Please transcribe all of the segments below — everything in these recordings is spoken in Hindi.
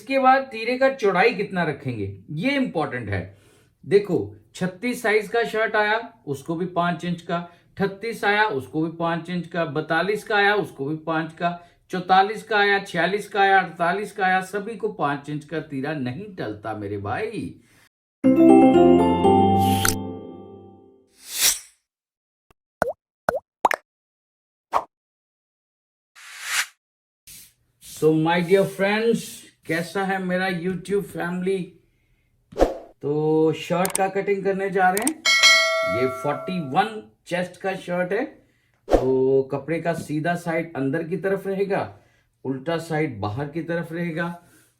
इसके बाद तीरे का चौड़ाई कितना रखेंगे ये इंपॉर्टेंट है। देखो 36 साइज का शर्ट आया उसको भी 5 इंच का, 38 आया उसको भी 5 इंच का, 42 का आया उसको भी 5 का, 44 का आया, 46 का आया, 48 का आया, सभी को 5 इंच का तीरा नहीं टलता मेरे भाई। सो माय डियर फ्रेंड्स, कैसा है मेरा यूट्यूब फैमिली। तो शर्ट का कटिंग करने जा रहे हैं। ये 41 चेस्ट का शर्ट है। तो कपड़े का सीधा साइड अंदर की तरफ रहेगा, उल्टा साइड बाहर की तरफ रहेगा।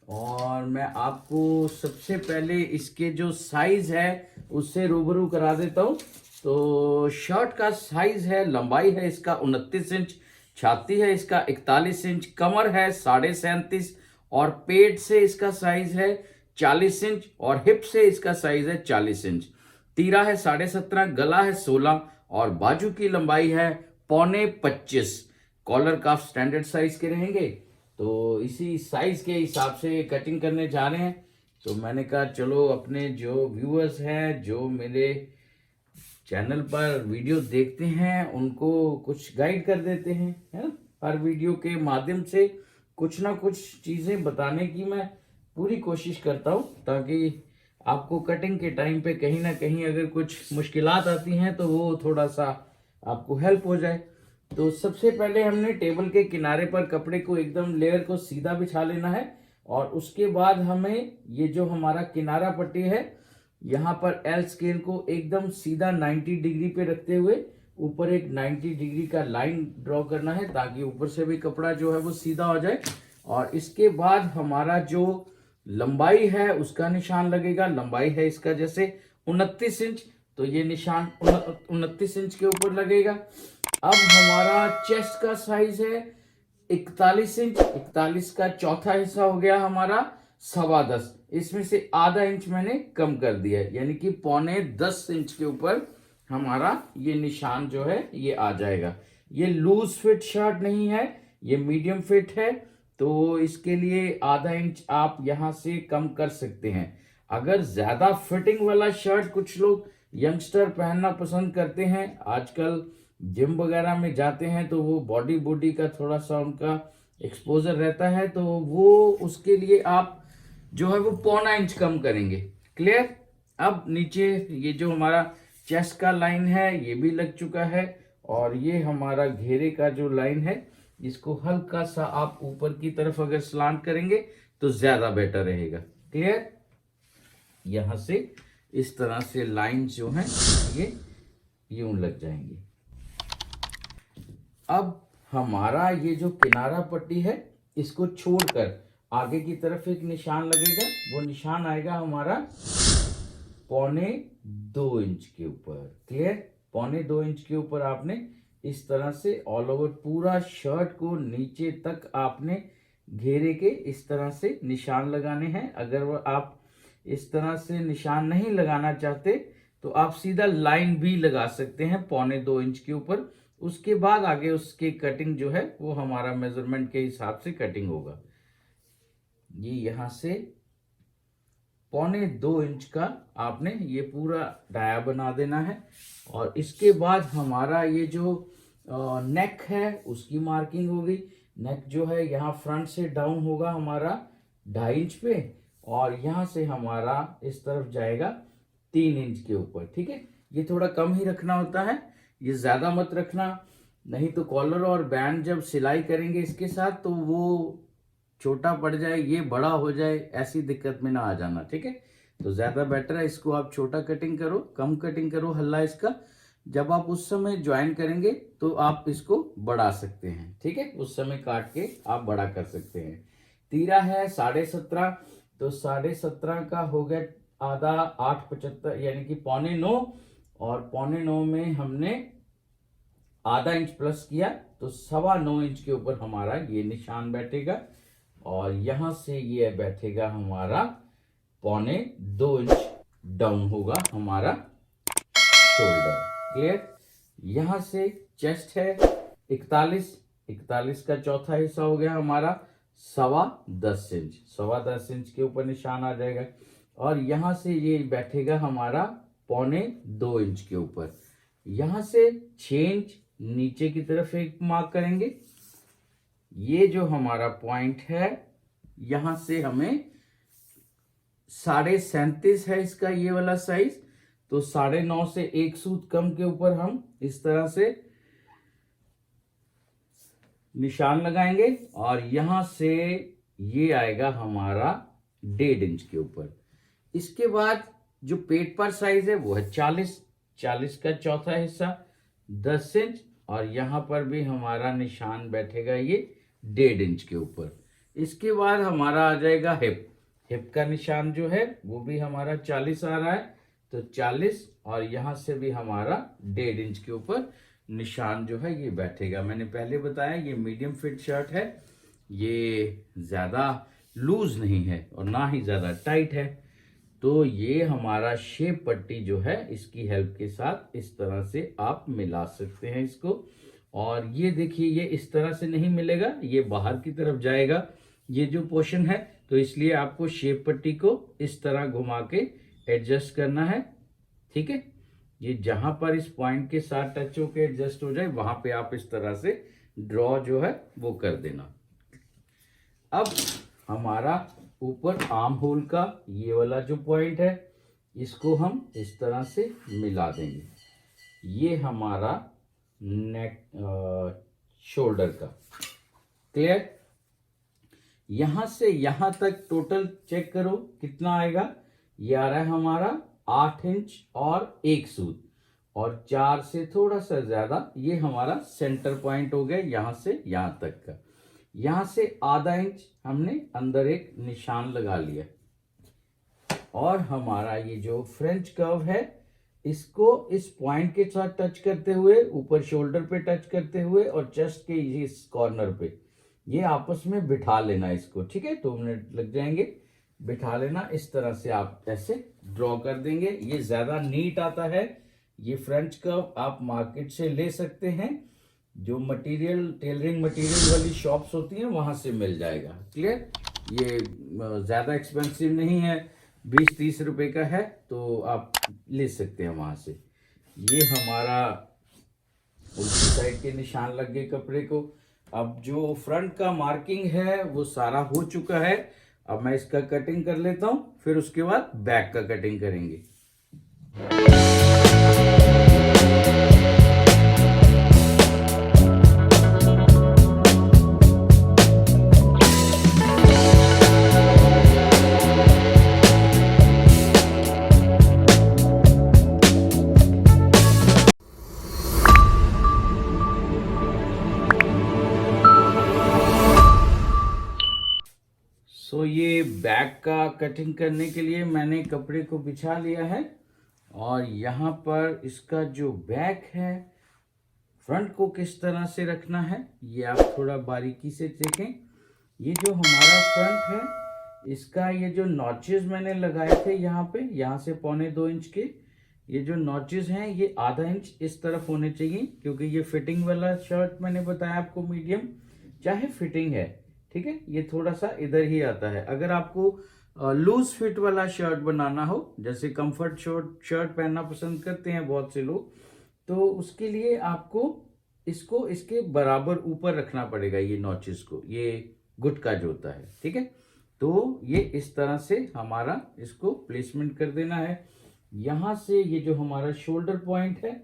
और मैं आपको सबसे पहले इसके जो साइज है उससे रूबरू करा देता हूं। तो शर्ट का साइज है, लंबाई है इसका 29 इंच, छाती है इसका 41 इंच, कमर है 37.5 और पेट से इसका साइज है 40 इंच और हिप से इसका साइज है 40 इंच। तीरा है 17.5, गला है 16 और बाजू की लंबाई है 25.25। कॉलर काफ स्टैंडर्ड साइज के रहेंगे। तो इसी साइज के हिसाब से कटिंग करने जा रहे हैं। तो मैंने कहा चलो अपने जो व्यूअर्स हैं, जो मेरे चैनल पर वीडियो देखते हैं, उनको कुछ गाइड कर देते हैं, है ना। हर वीडियो के माध्यम से कुछ ना कुछ चीजें बताने की मैं पूरी कोशिश करता हूं, ताकि आपको कटिंग के टाइम पे कहीं ना कहीं अगर कुछ मुश्किलात आती हैं तो वो थोड़ा सा आपको हेल्प हो जाए। तो सबसे पहले हमने टेबल के किनारे पर कपड़े को एकदम लेयर को सीधा बिछा लेना है और उसके बाद हमें ये जो हमारा किनारा पट्टी है यहाँ पर एल स्केल को एकदम सीधा 90 डिग्री पे रखते हुए ऊपर एक 90 डिग्री का लाइन ड्रॉ करना है, ताकि ऊपर से भी कपड़ा जो है वो सीधा हो जाए। और इसके बाद हमारा जो लंबाई है उसका निशान लगेगा। लंबाई है इसका जैसे 29 इंच, तो ये निशान 29 इंच के ऊपर लगेगा। अब हमारा चेस्ट का साइज है 41 इंच, 41 का चौथा हिस्सा हो गया हमारा 10.25। इसमें से आधा इंच मैंने कम कर दिया है, यानी कि 9.25 इंच के ऊपर हमारा ये निशान जो है ये आ जाएगा। ये लूज फिट शर्ट नहीं है, ये मीडियम फिट है। तो इसके लिए आधा इंच आप यहां से कम कर सकते हैं। अगर ज्यादा फिटिंग वाला शर्ट कुछ लोग यंगस्टर पहनना पसंद करते हैं, आजकल जिम वगैरह में जाते हैं, तो वो बॉडी का थोड़ा सा उनका एक्सपोजर रहता है, तो वो उसके लिए आप जो है वो 0.25 इंच कम करेंगे। क्लियर। अब नीचे ये जो हमारा चेस्ट का लाइन है ये भी लग चुका है, और ये हमारा घेरे का जो लाइन है इसको हल्का सा आप ऊपर की तरफ अगर स्लांट करेंगे तो ज्यादा बेटर रहेगा। क्लियर। यहां से इस तरह से लाइन जो है ये यूं लग जाएंगे। अब हमारा ये जो किनारा पट्टी है इसको छोड़कर आगे की तरफ एक निशान लगेगा। वो निशान आएगा हमारा 2.25 इंच के ऊपर। क्लियर। 2.25 इंच के ऊपर आपने इस तरह से ऑल ओवर पूरा शर्ट को नीचे तक आपने घेरे के इस तरह से निशान लगाने हैं। अगर वो आप इस तरह से निशान नहीं लगाना चाहते तो आप सीधा लाइन भी लगा सकते हैं 2.25 इंच के ऊपर। उसके बाद आगे उसकी कटिंग जो है वो हमारा मेजरमेंट के हिसाब से कटिंग होगा। ये यहां से 2.25 इंच का आपने ये पूरा डाया बना देना है। और इसके बाद हमारा ये जो नेक है उसकी मार्किंग होगी। नेक जो है यहाँ फ्रंट से डाउन होगा हमारा 2.5 इंच पे, और यहाँ से हमारा इस तरफ जाएगा 3 इंच के ऊपर। ठीक है। ये थोड़ा कम ही रखना होता है, ये ज्यादा मत रखना, नहीं तो कॉलर और बैंड जब सिलाई करेंगे इसके साथ तो वो छोटा पड़ जाए, ये बड़ा हो जाए, ऐसी दिक्कत में ना आ जाना। ठीक है। तो ज्यादा बेटर है इसको आप छोटा कटिंग करो, कम कटिंग करो हल्ला इसका। जब आप उस समय ज्वाइन करेंगे तो आप इसको बढ़ा सकते हैं। ठीक है। उस समय काट के आप बड़ा कर सकते हैं। तीरा है 17.5, तो 17.5 का हो गया आधा 8.75 यानी कि 8.25, और 8.25 में हमने आधा इंच प्लस किया तो 9.25 इंच के ऊपर हमारा ये निशान बैठेगा, और यहां से ये बैठेगा हमारा 2.25 इंच डाउन होगा हमारा शोल्डर। क्लियर। यहां से चेस्ट है 41, 41 का चौथा हिस्सा हो गया हमारा 10.25 इंच, 10.25 इंच के ऊपर निशान आ जाएगा। और यहाँ से ये बैठेगा हमारा 2.25 इंच के ऊपर। यहाँ से 6 इंच नीचे की तरफ एक मार्क करेंगे। ये जो हमारा पॉइंट है, यहां से हमें 37.5 है इसका ये वाला साइज, तो 9.5 से एक सूत कम के ऊपर हम इस तरह से निशान लगाएंगे। और यहां से ये आएगा हमारा 1.5 इंच के ऊपर। इसके बाद जो पेट पर साइज है वो है 40 का चौथा हिस्सा 10 इंच, और यहां पर भी हमारा निशान बैठेगा ये 1.5 इंच के ऊपर। इसके बाद हमारा आ जाएगा हिप का निशान जो है वो भी हमारा 40 आ रहा है, तो 40, और यहां से भी हमारा 1.5 इंच के ऊपर निशान जो है ये बैठेगा। मैंने पहले बताया ये मीडियम फिट शर्ट है, ये ज्यादा लूज नहीं है और ना ही ज्यादा टाइट है। तो ये हमारा शेप पट्टी जो है इसकी हेल्प के साथ इस तरह से आप मिला सकते हैं इसको। और ये देखिए ये इस तरह से नहीं मिलेगा, ये बाहर की तरफ जाएगा ये जो पोर्शन है, तो इसलिए आपको शेप पट्टी को इस तरह घुमा के एडजस्ट करना है। ठीक है, ये जहां पर इस पॉइंट के साथ टच होके एडजस्ट हो जाए वहां पे आप इस तरह से ड्रॉ जो है वो कर देना। अब हमारा ऊपर आर्म होल का ये वाला जो पॉइंट है इसको हम इस तरह से मिला देंगे। ये हमारा नेक शोल्डर का क्लियर। यहां से यहां तक टोटल चेक करो कितना आएगा। ये आ रहा है हमारा 8 इंच और एक सूत, और 4 से थोड़ा सा ज्यादा ये हमारा सेंटर पॉइंट हो गया यहां से यहां तक का। यहां से आधा इंच हमने अंदर एक निशान लगा लिया, और हमारा ये जो फ्रेंच कर्व है इसको इस पॉइंट के साथ टच करते हुए, ऊपर शोल्डर पे टच करते हुए और चेस्ट के इस कॉर्नर पे ये आपस में बिठा लेना इसको। ठीक है, 2 मिनट लग जाएंगे, बिठा लेना। इस तरह से आप ऐसे ड्रॉ कर देंगे, ये ज्यादा नीट आता है। ये फ्रेंच कर्व आप मार्केट से ले सकते हैं, जो मटेरियल टेलरिंग मटेरियल वाली शॉप्स होती हैं वहां से मिल जाएगा। क्लियर, ये ज्यादा एक्सपेंसिव नहीं है, 20-30 रुपए का है, तो आप ले सकते हैं वहां से। ये हमारा उल्टी साइड के निशान लग गए कपड़े को। अब जो फ्रंट का मार्किंग है वो सारा हो चुका है। अब मैं इसका कटिंग कर लेता हूं, फिर उसके बाद बैक का कटिंग करेंगे। ये बैक का कटिंग करने के लिए मैंने कपड़े को बिछा लिया है, और यहाँ पर इसका जो बैक है फ्रंट को किस तरह से रखना है ये आप थोड़ा बारीकी से देखें। ये जो हमारा फ्रंट है इसका ये जो नॉचेस मैंने लगाए थे यहाँ पे, यहाँ से 1.25 इंच के ये जो नॉचेस हैं ये आधा इंच इस तरफ होने चाहिए, क्योंकि ये फिटिंग वाला शर्ट मैंने बताया आपको मीडियम चाहे फिटिंग है। ठीक है, ये थोड़ा सा इधर ही आता है। अगर आपको लूज फिट वाला शर्ट बनाना हो, जैसे कंफर्ट शर्ट पहनना पसंद करते हैं बहुत से लोग, तो उसके लिए आपको इसको इसके बराबर ऊपर रखना पड़ेगा, ये नॉचेस को, ये गुटका जो होता है। ठीक है, तो ये इस तरह से हमारा इसको प्लेसमेंट कर देना है। यहां से ये जो हमारा शोल्डर पॉइंट है,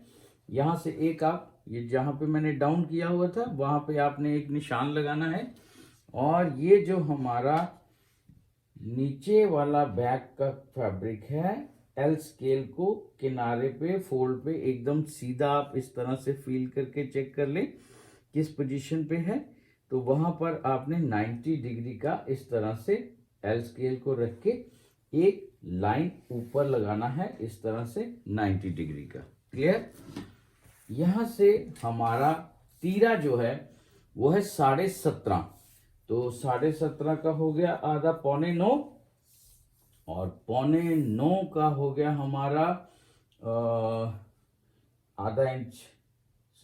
यहां से एक आप ये जहां पे मैंने डाउन किया हुआ था वहां पे आपने एक निशान लगाना है, और ये जो हमारा नीचे वाला बैक का फैब्रिक है एल स्केल को किनारे पे फोल्ड पे एकदम सीधा आप इस तरह से फील करके चेक कर लें किस पोजीशन पे है। तो वहां पर आपने 90 डिग्री का इस तरह से एल स्केल को रख के एक लाइन ऊपर लगाना है, इस तरह से 90 डिग्री का। क्लियर, यहां से हमारा तीरा जो है वो है 17.5, तो 17.5 का हो गया आधा 8.25, और 8.25 का हो गया हमारा आधा इंच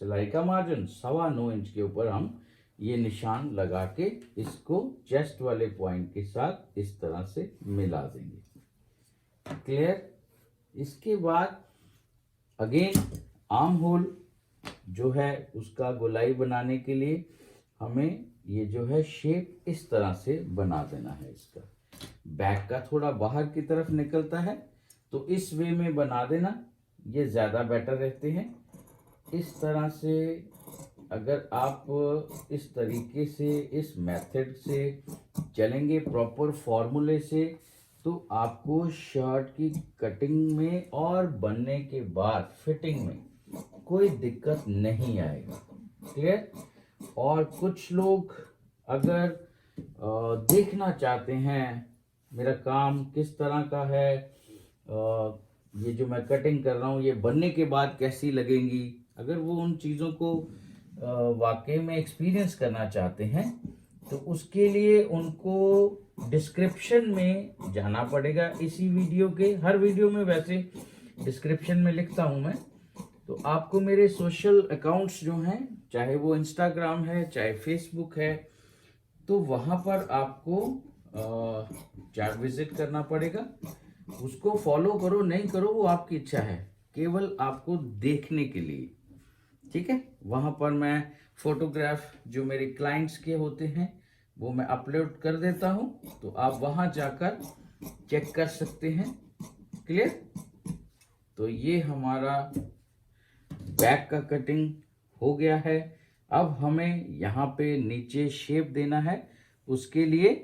सिलाई का मार्जिन, 9.25 इंच के ऊपर हम ये निशान लगा के इसको चेस्ट वाले पॉइंट के साथ इस तरह से मिला देंगे। क्लियर। इसके बाद अगेन आर्म होल जो है उसका गोलाई बनाने के लिए हमें ये जो है शेप इस तरह से बना देना है। इसका बैक का थोड़ा बाहर की तरफ निकलता है तो इस वे में बना देना, ये ज़्यादा बेटर रहते हैं। इस तरह से अगर आप इस तरीके से इस मेथड से चलेंगे प्रॉपर फॉर्मूले से, तो आपको शर्ट की कटिंग में और बनने के बाद फिटिंग में कोई दिक्कत नहीं आएगा। क्लियर। और कुछ लोग अगर देखना चाहते हैं मेरा काम किस तरह का है, ये जो मैं कटिंग कर रहा हूँ ये बनने के बाद कैसी लगेंगी, अगर वो उन चीज़ों को वाकई में एक्सपीरियंस करना चाहते हैं तो उसके लिए उनको डिस्क्रिप्शन में जाना पड़ेगा। इसी वीडियो के हर वीडियो में वैसे डिस्क्रिप्शन में लिखता हूँ मैं, तो आपको मेरे सोशल अकाउंट्स जो हैं, चाहे वो इंस्टाग्राम है चाहे फेसबुक है, तो वहाँ पर आपको चार्ट विजिट करना पड़ेगा। उसको फॉलो करो नहीं करो वो आपकी इच्छा है, केवल आपको देखने के लिए। ठीक है। वहाँ पर मैं फोटोग्राफ जो मेरे क्लाइंट्स के होते हैं वो मैं अपलोड कर देता हूँ, तो आप वहाँ जाकर चेक कर सकते हैं। क्लियर। तो ये हमारा बैक का कटिंग हो गया है। अब हमें यहाँ पे नीचे शेप देना है। उसके लिए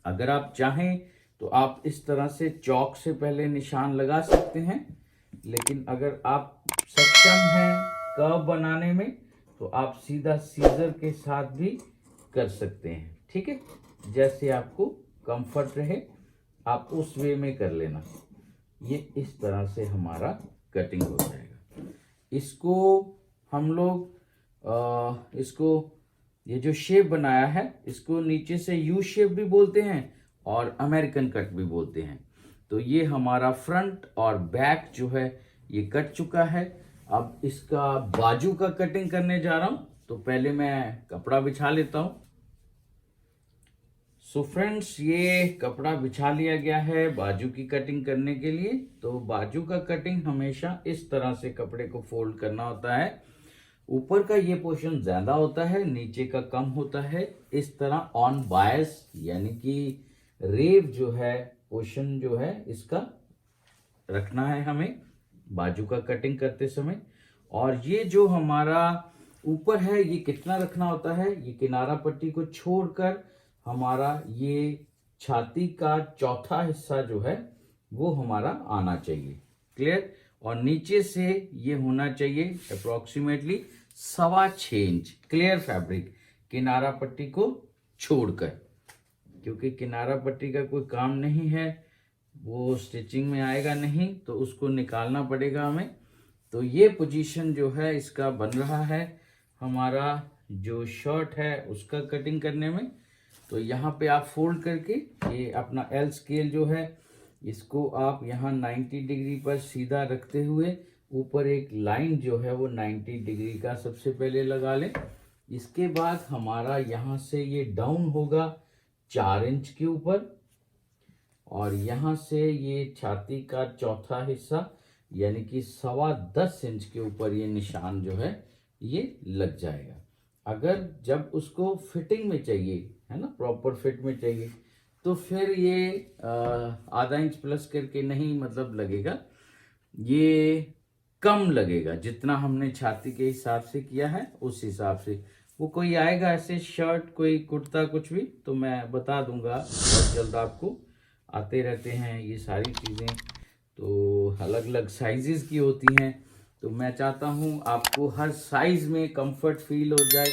अगर आप चाहें तो आप इस तरह से चौक से पहले निशान लगा सकते हैं, लेकिन अगर आप सक्षम हैं कर्व बनाने में तो आप सीधा सीजर के साथ भी कर सकते हैं। ठीक है। जैसे आपको कंफर्ट रहे आप उस वे में कर लेना। ये इस तरह से हमारा कटिंग हो जाएगा। इसको हम लोग इसको ये जो शेप बनाया है इसको नीचे से यू शेप भी बोलते हैं और अमेरिकन कट भी बोलते हैं। तो ये हमारा फ्रंट और बैक जो है ये कट चुका है। अब इसका बाजू का कटिंग करने जा रहा हूं, तो पहले मैं कपड़ा बिछा लेता हूं। सो फ्रेंड्स, ये कपड़ा बिछा लिया गया है बाजू की कटिंग करने के लिए। तो बाजू का कटिंग हमेशा इस तरह से कपड़े को फोल्ड करना होता है। ऊपर का ये पोर्शन ज्यादा होता है, नीचे का कम होता है। इस तरह ऑन बायस यानी कि रेव जो है पोर्शन जो है इसका रखना है हमें बाजू का कटिंग करते समय। और ये जो हमारा ऊपर है ये कितना रखना होता है, ये किनारा पट्टी को छोड़कर हमारा ये छाती का चौथा हिस्सा जो है वो हमारा आना चाहिए। क्लियर। और नीचे से ये होना चाहिए अप्रोक्सीमेटली 6.25 इंच क्लियर फैब्रिक किनारा पट्टी को छोड़कर, क्योंकि किनारा पट्टी का कोई काम नहीं है, वो स्टिचिंग में आएगा नहीं, तो उसको निकालना पड़ेगा हमें। तो ये पोजीशन जो है इसका बन रहा है हमारा जो शर्ट है उसका कटिंग करने में। तो यहाँ पे आप फोल्ड करके ये अपना एल स्केल जो है इसको आप यहाँ 90 डिग्री पर सीधा रखते हुए ऊपर एक लाइन जो है वो 90 डिग्री का सबसे पहले लगा लें। इसके बाद हमारा यहाँ से ये डाउन होगा 4 इंच के ऊपर, और यहाँ से ये छाती का चौथा हिस्सा यानी कि 10.25 इंच के ऊपर ये निशान जो है ये लग जाएगा। अगर जब उसको फिटिंग में चाहिए है ना, प्रॉपर फिट में चाहिए, तो फिर ये आधा इंच प्लस करके नहीं मतलब लगेगा, ये कम लगेगा। जितना हमने छाती के हिसाब से किया है उस हिसाब से वो कोई आएगा ऐसे शर्ट कोई कुर्ता कुछ भी तो मैं बता दूंगा बहुत जल्द। आपको आते रहते हैं ये सारी चीज़ें, तो अलग अलग साइजेस की होती हैं, तो मैं चाहता हूँ आपको हर साइज में कंफर्ट फील हो जाए,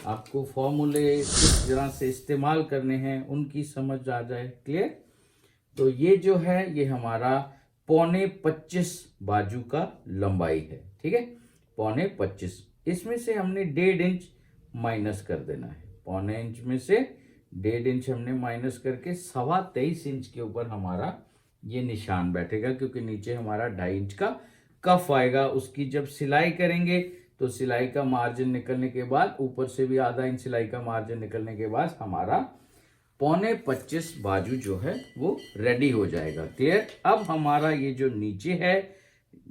आपको फॉर्मूले किस तरह से इस्तेमाल करने हैं उनकी समझ आ जाए। क्लियर। तो ये जो है ये हमारा 25.25 बाजू का लंबाई है। ठीक है, 25.25। इसमें से हमने 1.5 इंच माइनस कर देना है। 0.25 इंच में से 1.5 इंच हमने माइनस करके 23.25 इंच के ऊपर हमारा ये निशान बैठेगा, क्योंकि नीचे हमारा 2.5 इंच का कफ आएगा। उसकी जब सिलाई करेंगे तो सिलाई का मार्जिन निकलने के बाद ऊपर से भी आधा इंच सिलाई का मार्जिन निकलने के बाद हमारा 25.25 बाजू जो है वो रेडी हो जाएगा। क्लियर। अब हमारा ये जो नीचे है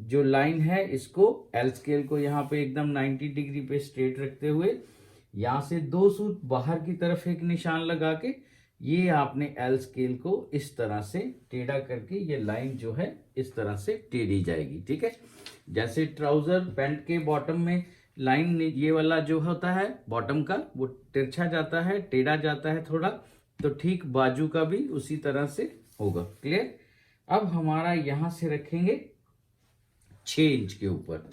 जो लाइन है, इसको एल स्केल को यहाँ पे एकदम 90 डिग्री पे स्ट्रेट रखते हुए यहाँ से 2 सूत बाहर की तरफ एक निशान लगा के ये आपने एल स्केल को इस तरह से टेढ़ा करके ये लाइन जो है इस तरह से टेढ़ी जाएगी। ठीक है। जैसे ट्राउजर पैंट के बॉटम में लाइन ये वाला जो होता है बॉटम का वो तिरछा जाता है, टेढ़ा जाता है थोड़ा, तो ठीक बाजू का भी उसी तरह से होगा। क्लियर। अब हमारा यहां से रखेंगे 6 इंच के ऊपर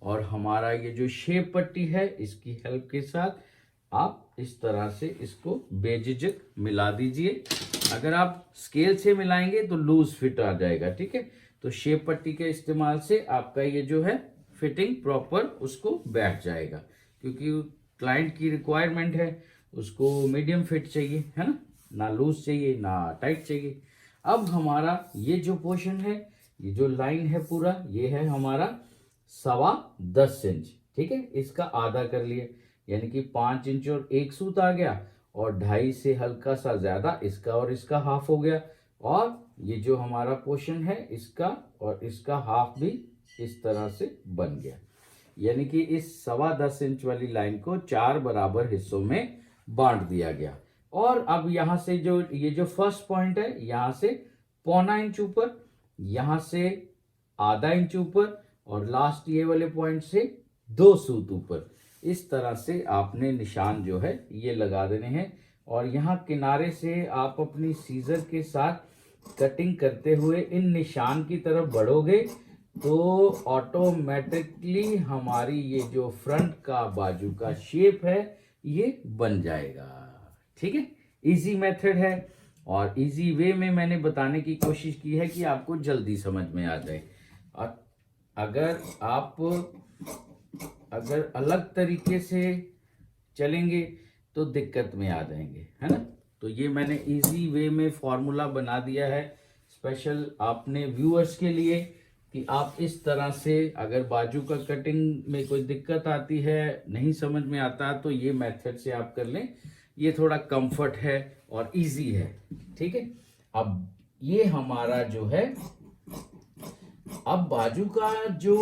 और हमारा ये जो शेप पट्टी है इसकी हेल्प के साथ आप इस तरह से इसको बेझिझक मिला दीजिए। अगर आप स्केल से मिलाएंगे तो लूज फिट आ जाएगा। ठीक है। तो शेप पट्टी के इस्तेमाल से आपका ये जो है फिटिंग प्रॉपर उसको बैठ जाएगा, क्योंकि क्लाइंट की रिक्वायरमेंट है, उसको मीडियम फिट चाहिए, है ना लूज चाहिए ना टाइट चाहिए। अब हमारा ये जो पोर्शन है, ये जो लाइन है पूरा, ये है हमारा 10.25 इंच। ठीक है। इसका आधा कर लिए, यानी कि 5 इंच और 1 सूत आ गया और 2.5 से हल्का सा ज्यादा इसका और इसका हाफ हो गया। और ये जो हमारा पोर्शन है इसका और इसका हाफ भी इस तरह से बन गया, यानी कि इस 10.25 इंच वाली लाइन को 4 बराबर हिस्सों में बांट दिया गया। और अब यहां से जो ये जो फर्स्ट पॉइंट है, यहां से 0.25 इंच ऊपर, यहां से आधा इंच ऊपर और लास्ट ये वाले पॉइंट से 2 सूत ऊपर, इस तरह से आपने निशान जो है ये लगा देने हैं। और यहाँ किनारे से आप अपनी सीजर के साथ कटिंग करते हुए इन निशान की तरफ बढ़ोगे तो ऑटोमेटिकली हमारी ये जो फ्रंट का बाजू का शेप है ये बन जाएगा। ठीक है। इजी मेथड है और इजी वे में मैंने बताने की कोशिश की है कि आपको जल्दी समझ में आ जाए। और अगर अलग तरीके से चलेंगे तो दिक्कत में आ जाएंगे, है ना। तो ये मैंने इजी वे में फॉर्मूला बना दिया है स्पेशल आपने व्यूअर्स के लिए, कि आप इस तरह से अगर बाजू का कटिंग में कोई दिक्कत आती है, नहीं समझ में आता, तो ये मेथड से आप कर लें। ये थोड़ा कंफर्ट है और इजी है। ठीक है। अब ये हमारा जो है, अब बाजू का जो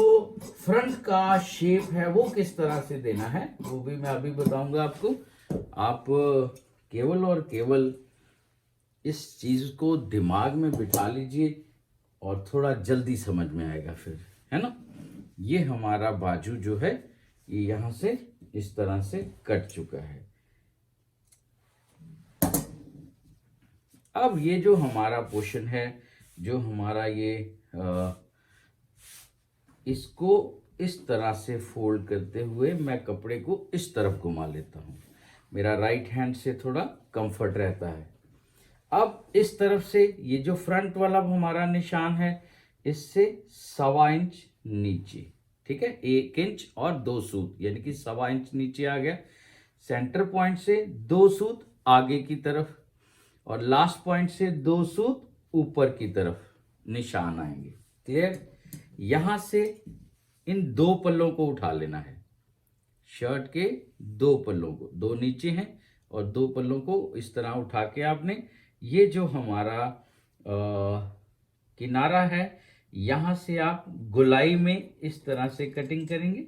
फ्रंट का शेप है वो किस तरह से देना है वो भी मैं अभी बताऊंगा आपको। आप केवल और केवल इस चीज को दिमाग में बिठा लीजिए और थोड़ा जल्दी समझ में आएगा फिर, है ना। ये हमारा बाजू जो है ये यहां से इस तरह से कट चुका है। अब ये जो हमारा पोर्शन है, जो हमारा ये इसको इस तरह से फोल्ड करते हुए मैं कपड़े को इस तरफ घुमा लेता हूं। मेरा राइट हैंड से थोड़ा कंफर्ट रहता है। अब इस तरफ से ये जो फ्रंट वाला हमारा निशान है इससे 1.25 इंच नीचे, ठीक है, 1 इंच और 2 सूत, यानी कि 1.25 इंच नीचे आ गया। सेंटर पॉइंट से 2 सूत आगे की तरफ और लास्ट पॉइंट से 2 सूत ऊपर की तरफ निशान आएंगे। क्लियर। यहां से इन 2 पल्लों को उठा लेना है, शर्ट के 2 पल्लों को, 2 नीचे हैं और 2 पल्लों को इस तरह उठा के आपने ये जो हमारा किनारा है यहां से आप गोलाई में इस तरह से कटिंग करेंगे,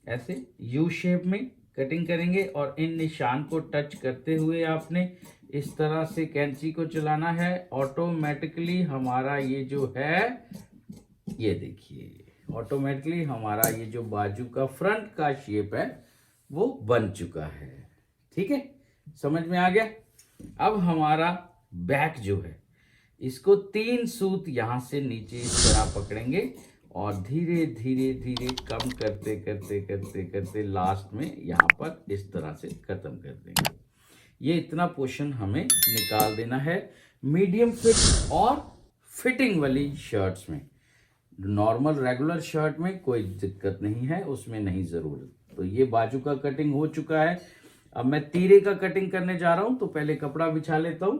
ऐसे यू शेप में कटिंग करेंगे और इन निशान को टच करते हुए आपने इस तरह से कैंची को चलाना है। ऑटोमेटिकली हमारा ये जो है, ये देखिए, ऑटोमेटिकली हमारा ये जो बाजू का फ्रंट का शेप है वो बन चुका है। ठीक है, समझ में आ गया। अब हमारा बैक जो है इसको 3 सूत यहां से नीचे इस तरह पकड़ेंगे और धीरे धीरे धीरे कम करते करते करते करते लास्ट में यहां पर इस तरह से खत्म कर देंगे। ये इतना पोर्शन हमें निकाल देना है मीडियम फिट और फिटिंग वाली शर्ट्स में। नॉर्मल रेगुलर शर्ट में कोई दिक्कत नहीं है, उसमें नहीं जरूरत। तो ये बाजू का कटिंग हो चुका है। अब मैं तीरे का कटिंग करने जा रहा हूं, तो पहले कपड़ा बिछा लेता हूं।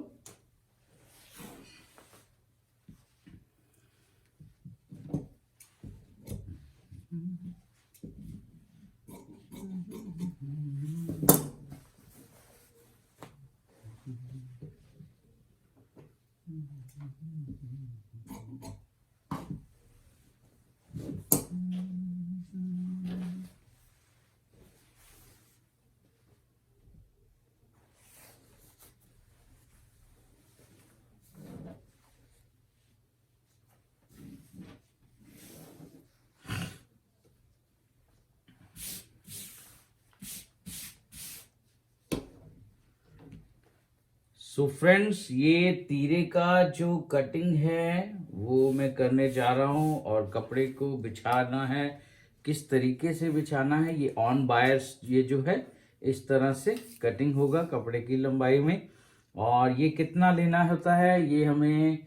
सो फ्रेंड्स, ये तीरे का जो कटिंग है वो मैं करने जा रहा हूँ, और कपड़े को बिछाना है, किस तरीके से बिछाना है, ये ऑन बायर्स ये जो है इस तरह से कटिंग होगा कपड़े की लंबाई में। और ये कितना लेना होता है, ये हमें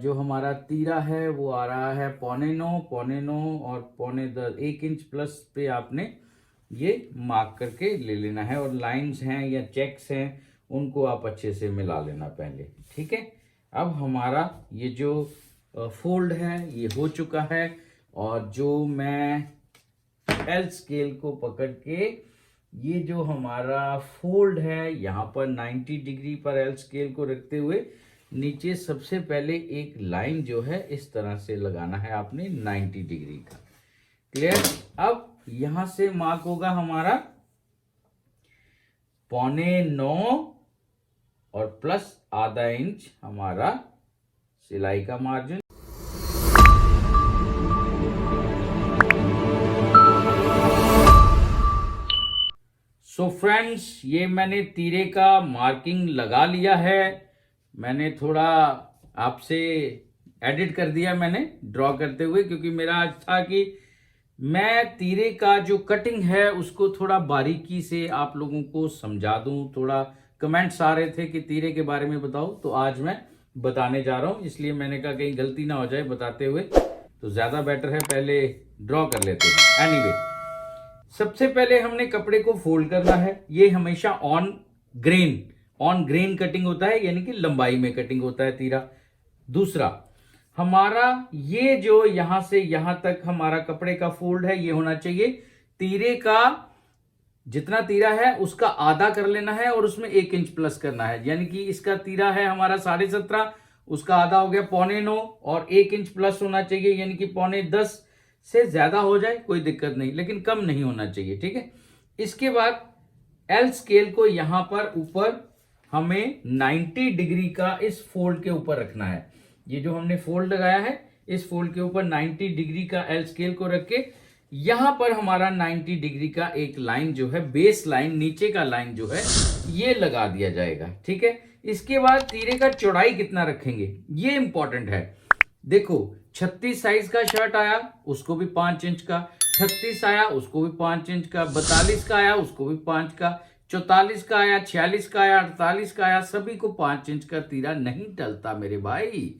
जो हमारा तीरा है वो आ रहा है 9.25 और 9.25, 1 इंच प्लस पे आपने ये मार्क करके ले लेना है। और लाइंस हैं या चेक्स हैं उनको आप अच्छे से मिला लेना पहले, ठीक है। अब हमारा ये जो फोल्ड है ये हो चुका है, और जो मैं एल स्केल को पकड़ के ये जो हमारा फोल्ड है यहाँ पर 90 डिग्री पर एल स्केल को रखते हुए नीचे सबसे पहले एक लाइन जो है इस तरह से लगाना है आपने 90 डिग्री का। क्लियर। अब यहां से मार्क होगा हमारा 9.25 और प्लस आधा इंच हमारा सिलाई का मार्जिन। सो फ्रेंड्स, ये मैंने तीरे का मार्किंग लगा लिया है। मैंने थोड़ा आपसे एडिट कर दिया मैंने ड्रॉ करते हुए, क्योंकि मेरा आज था कि मैं तीरे का जो कटिंग है उसको थोड़ा बारीकी से आप लोगों को समझा दूं। थोड़ा कमेंट्स आ रहे थे कि तीरे के बारे में बताओ, तो आज मैं बताने जा रहा हूं, इसलिए मैंने कहा कहीं गलती ना हो जाए बताते हुए, तो ज्यादा बेटर है पहले ड्रॉ कर लेते हैं। एनीवे, सबसे पहले हमने कपड़े को फोल्ड करना है। ये हमेशा ऑन ग्रेन कटिंग होता है, यानी कि लंबाई में कटिंग होता है तीरा। दूसरा, हमारा ये जो यहां से यहां तक हमारा कपड़े का फोल्ड है ये होना चाहिए तीरे का, जितना तीरा है उसका आधा कर लेना है और उसमें 1 इंच प्लस करना है। यानी कि इसका तीरा है हमारा 17.5, उसका आधा हो गया 9.25 और 1 इंच प्लस होना चाहिए, यानी कि 9.10 से ज्यादा हो जाए कोई दिक्कत नहीं, लेकिन कम नहीं होना चाहिए, ठीक है। इसके बाद एल स्केल को यहां पर ऊपर हमें 90 डिग्री का इस फोल्ड के ऊपर रखना है। ये जो हमने फोल्ड लगाया है इस फोल्ड के ऊपर 90 डिग्री का एल स्केल को रख के यहां पर हमारा 90 डिग्री का एक लाइन जो है, बेस लाइन, नीचे का लाइन जो है ये लगा दिया जाएगा, ठीक है। इसके बाद तीरे का चौड़ाई कितना रखेंगे ये इंपॉर्टेंट है। देखो, 36 साइज का शर्ट आया उसको भी 5 इंच का, 38 आया उसको भी 5 इंच का, 42 का आया उसको भी 5 का, 44 का आया, 46 का आया, 48 का आया, सभी को 5 इंच का तीरा नहीं टलता मेरे भाई,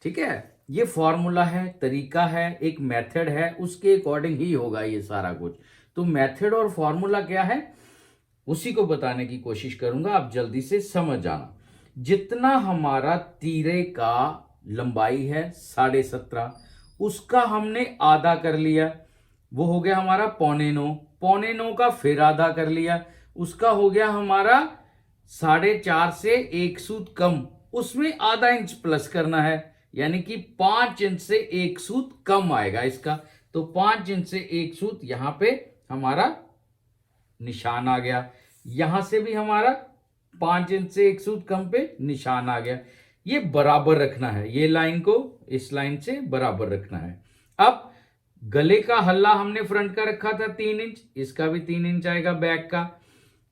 ठीक है। ये फॉर्मूला है, तरीका है, एक मेथड है, उसके अकॉर्डिंग ही होगा ये सारा कुछ। तो मेथड और फॉर्मूला क्या है उसी को बताने की कोशिश करूंगा, आप जल्दी से समझ जाना। जितना हमारा तीरे का लंबाई है 17.5, उसका हमने आधा कर लिया, वो हो गया हमारा 9.25, 9.25 का फिर आधा कर लिया, उसका हो गया हमारा 4.5 से 1 सूत कम, उसमें आधा इंच प्लस करना है, यानी कि 5 इंच से 1 सूत कम आएगा इसका। तो 5 इंच से 1 सूत यहां पे हमारा निशान आ गया, यहां से भी हमारा 5 इंच से 1 सूत कम पे निशान आ गया। ये बराबर रखना है, ये लाइन को इस लाइन से बराबर रखना है। अब गले का हल्ला हमने फ्रंट का रखा था 3 इंच, इसका भी 3 इंच आएगा बैक का।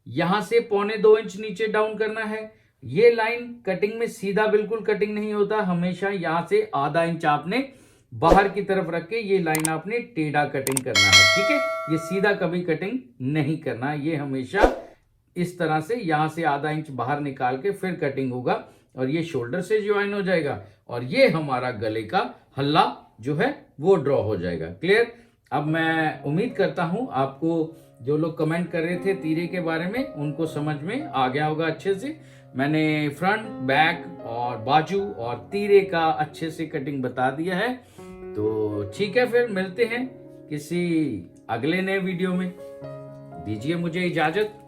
यहां से 1.25 इंच नीचे डाउन करना है। ये लाइन कटिंग में सीधा बिल्कुल कटिंग नहीं होता, हमेशा यहां से आधा इंच आपने बाहर की तरफ रख के ये लाइन आपने टेढ़ा कटिंग करना है, ठीक है। ये सीधा कभी कटिंग नहीं करना, ये हमेशा इस तरह से यहां से आधा इंच बाहर निकाल के फिर कटिंग होगा, और ये शोल्डर से ज्वाइन हो जाएगा, और ये हमारा गले का हल्ला जो है वो ड्रॉ हो जाएगा। क्लियर। अब मैं उम्मीद करता हूं आपको जो लोग कमेंट कर रहे थे तीरे के बारे में उनको समझ में आ गया होगा अच्छे से। मैंने फ्रंट, बैक और बाजू और तीरे का अच्छे से कटिंग बता दिया है। तो ठीक है, फिर मिलते हैं किसी अगले नए वीडियो में। दीजिए मुझे इजाजत।